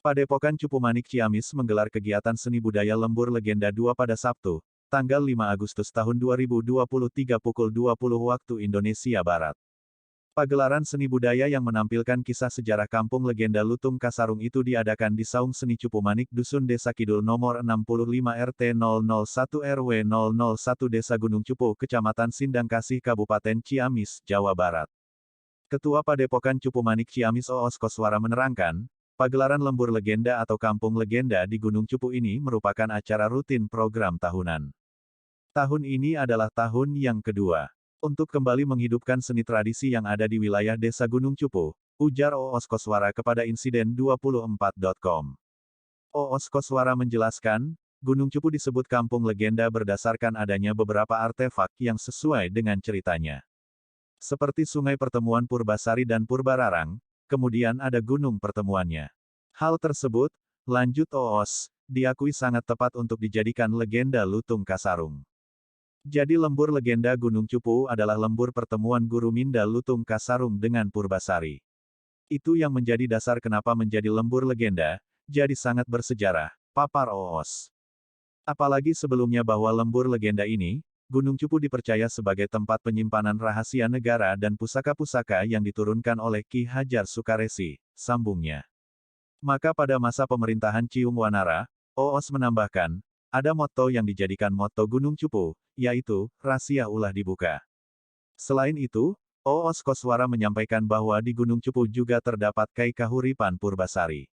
Padepokan Cupu Manik Ciamis menggelar kegiatan seni budaya Lembur Legenda 2 pada Sabtu, tanggal 5 Agustus tahun 2023 pukul 20 waktu Indonesia Barat. Pagelaran seni budaya yang menampilkan kisah sejarah kampung legenda Lutung Kasarung itu diadakan di Saung Seni Cupu Manik Dusun Desa Kidul nomor 65 RT 001 RW 001 Desa Gunung Cupu, Kecamatan Sindangkasih, Kabupaten Ciamis, Jawa Barat. Ketua Padepokan Cupu Manik Ciamis Oos Koswara menerangkan, pagelaran Lembur Legenda atau Kampung Legenda di Gunung Cupu ini merupakan acara rutin program tahunan. Tahun ini adalah tahun yang kedua. Untuk kembali menghidupkan seni tradisi yang ada di wilayah Desa Gunung Cupu, ujar Oos Koswara kepada Insiden24.com. Oos Koswara menjelaskan, Gunung Cupu disebut Kampung Legenda berdasarkan adanya beberapa artefak yang sesuai dengan ceritanya. Seperti Sungai Pertemuan Purbasari dan Purbararang, kemudian ada gunung pertemuannya. Hal tersebut, lanjut Oos, diakui sangat tepat untuk dijadikan legenda Lutung Kasarung. Jadi lembur legenda Gunung Cupu adalah lembur pertemuan Guru Minda Lutung Kasarung dengan Purbasari. Itu yang menjadi dasar kenapa menjadi lembur legenda, jadi sangat bersejarah, papar Oos. Apalagi sebelumnya bahwa lembur legenda ini, Gunung Cupu dipercaya sebagai tempat penyimpanan rahasia negara dan pusaka-pusaka yang diturunkan oleh Ki Hajar Sukaresi, sambungnya. Maka pada masa pemerintahan Ciung Wanara, Oos menambahkan, ada motto yang dijadikan motto Gunung Cupu, yaitu, rahasia ulah dibuka. Selain itu, Oos Koswara menyampaikan bahwa di Gunung Cupu juga terdapat Kai Kahuripan Purbasari.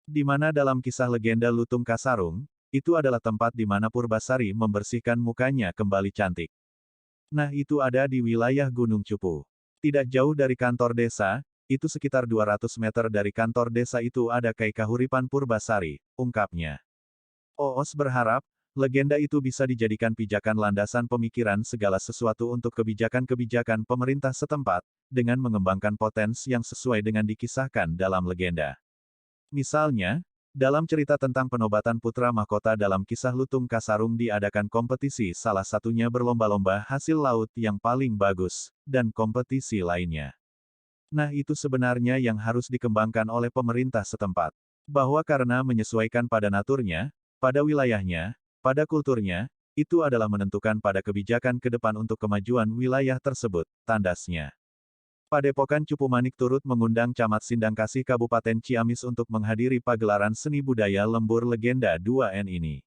Di mana dalam kisah legenda Lutung Kasarung, itu adalah tempat di mana Purbasari membersihkan mukanya kembali cantik. Nah itu ada di wilayah Gunung Cupu. Tidak jauh dari kantor desa, itu sekitar 200 meter dari kantor desa itu ada Kai Kahuripan Purbasari, ungkapnya. Oos berharap, legenda itu bisa dijadikan pijakan landasan pemikiran segala sesuatu untuk kebijakan-kebijakan pemerintah setempat, dengan mengembangkan potensi yang sesuai dengan dikisahkan dalam legenda. Misalnya, dalam cerita tentang penobatan putra mahkota dalam kisah Lutung Kasarung diadakan kompetisi, salah satunya berlomba-lomba hasil laut yang paling bagus, dan kompetisi lainnya. Nah itu sebenarnya yang harus dikembangkan oleh pemerintah setempat. Bahwa karena menyesuaikan pada naturnya, pada wilayahnya, pada kulturnya, itu adalah menentukan pada kebijakan ke depan untuk kemajuan wilayah tersebut, tandasnya. Padepokan Cupu Manik turut mengundang Camat Sindangkasih Kabupaten Ciamis untuk menghadiri pagelaran seni budaya Lembur Legenda 2N ini.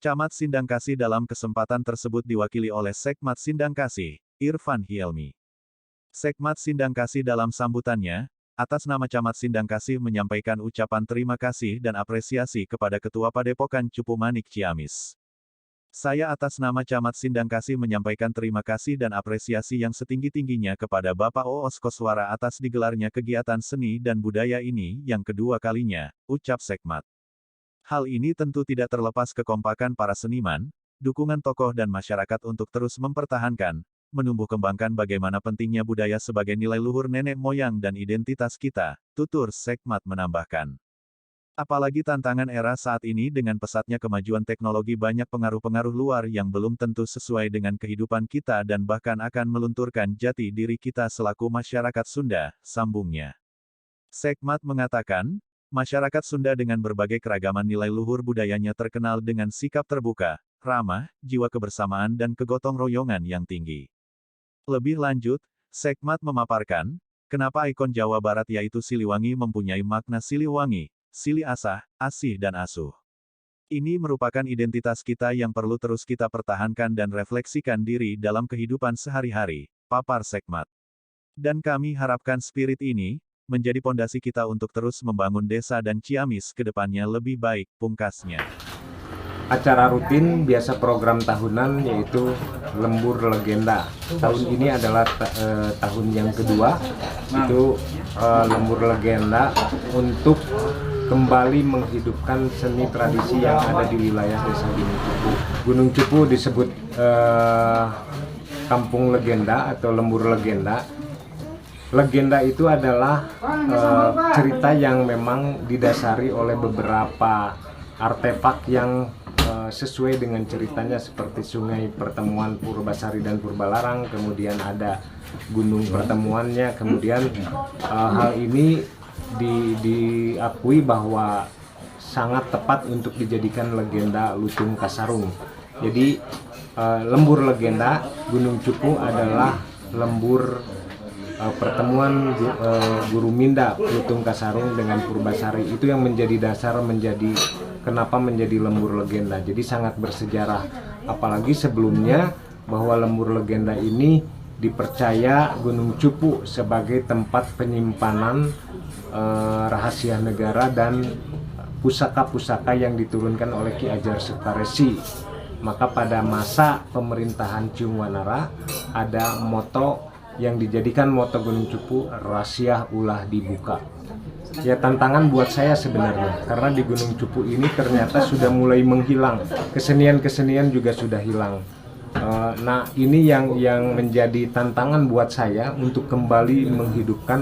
Camat Sindangkasih dalam kesempatan tersebut diwakili oleh Sekmat Sindangkasih, Irfan Hilmi. Sekmat Sindangkasih dalam sambutannya, atas nama Camat Sindangkasih menyampaikan ucapan terima kasih dan apresiasi kepada Ketua Padepokan Cupu Manik Ciamis. Saya atas nama Camat Sindangkasih menyampaikan terima kasih dan apresiasi yang setinggi-tingginya kepada Bapak Oos Koswara atas digelarnya kegiatan seni dan budaya ini yang kedua kalinya, ucap Sekmat. Hal ini tentu tidak terlepas kekompakan para seniman, dukungan tokoh dan masyarakat untuk terus mempertahankan, menumbuh kembangkan bagaimana pentingnya budaya sebagai nilai luhur nenek moyang dan identitas kita, tutur Sekmat menambahkan. Apalagi tantangan era saat ini dengan pesatnya kemajuan teknologi, banyak pengaruh-pengaruh luar yang belum tentu sesuai dengan kehidupan kita dan bahkan akan melunturkan jati diri kita selaku masyarakat Sunda, sambungnya. Sekmat mengatakan, masyarakat Sunda dengan berbagai keragaman nilai luhur budayanya terkenal dengan sikap terbuka, ramah, jiwa kebersamaan dan kegotong royongan yang tinggi. Lebih lanjut, Sekmat memaparkan, kenapa ikon Jawa Barat yaitu Siliwangi mempunyai makna Siliwangi, Sili Asah, Asih dan Asuh. Ini merupakan identitas kita yang perlu terus kita pertahankan dan refleksikan diri dalam kehidupan sehari-hari, papar Sekmat. Dan kami harapkan spirit ini, menjadi pondasi kita untuk terus membangun desa dan Ciamis ke depannya lebih baik, pungkasnya. Acara rutin biasa program tahunan yaitu Lembur Legenda. Tahun ini adalah tahun yang kedua, itu Lembur Legenda untuk kembali menghidupkan seni tradisi yang ada di wilayah Desa Gunung Cupu. Gunung Cupu disebut Kampung Legenda atau Lembur Legenda. Legenda itu adalah cerita yang memang didasari oleh beberapa artefak yang sesuai dengan ceritanya, seperti Sungai Pertemuan Purbasari dan Purbalarang, kemudian ada gunung pertemuannya, kemudian hal ini diakui bahwa sangat tepat untuk dijadikan legenda Lutung Kasarung. Jadi lembur legenda Gunung Cupu adalah lembur pertemuan Guru Minda Lutung Kasarung dengan Purbasari. Itu yang menjadi dasar kenapa menjadi lembur legenda. Jadi sangat bersejarah. Apalagi sebelumnya bahwa lembur legenda ini dipercaya Gunung Cupu sebagai tempat penyimpanan rahasia negara dan pusaka-pusaka yang diturunkan oleh Ki Ajar Sukaresi. Maka pada masa pemerintahan Ciung Wanara ada moto yang dijadikan moto Gunung Cupu, rahasia ulah dibuka. Ya, tantangan buat saya sebenarnya, karena di Gunung Cupu ini ternyata sudah mulai menghilang, kesenian-kesenian juga sudah hilang. Nah, ini yang menjadi tantangan buat saya untuk kembali menghidupkan,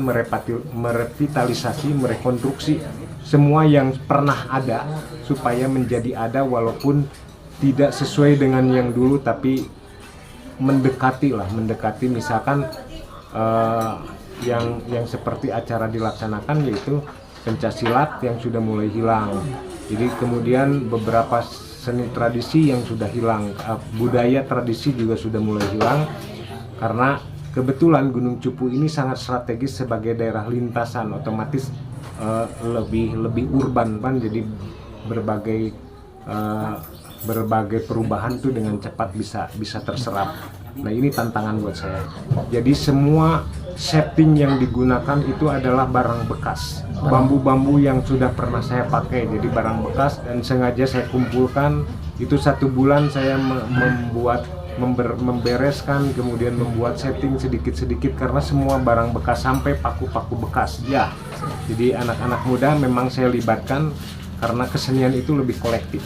merevitalisasi, merekonstruksi semua yang pernah ada supaya menjadi ada, walaupun tidak sesuai dengan yang dulu, tapi mendekati misalkan yang seperti acara dilaksanakan, yaitu pencaksilat yang sudah mulai hilang. Jadi kemudian beberapa seni tradisi yang sudah hilang, budaya tradisi juga sudah mulai hilang, karena kebetulan Gunung Cupu ini sangat strategis sebagai daerah lintasan, otomatis lebih urban kan, jadi berbagai perubahan tuh dengan cepat bisa terserap. Nah, ini tantangan buat saya. Jadi semua setting yang digunakan itu adalah barang bekas, bambu-bambu yang sudah pernah saya pakai, jadi barang bekas, dan sengaja saya kumpulkan. Itu 1 bulan saya membereskan, kemudian membuat setting sedikit-sedikit, karena semua barang bekas sampai paku-paku bekas. Ya, jadi anak-anak muda memang saya libatkan karena kesenian itu lebih kolektif.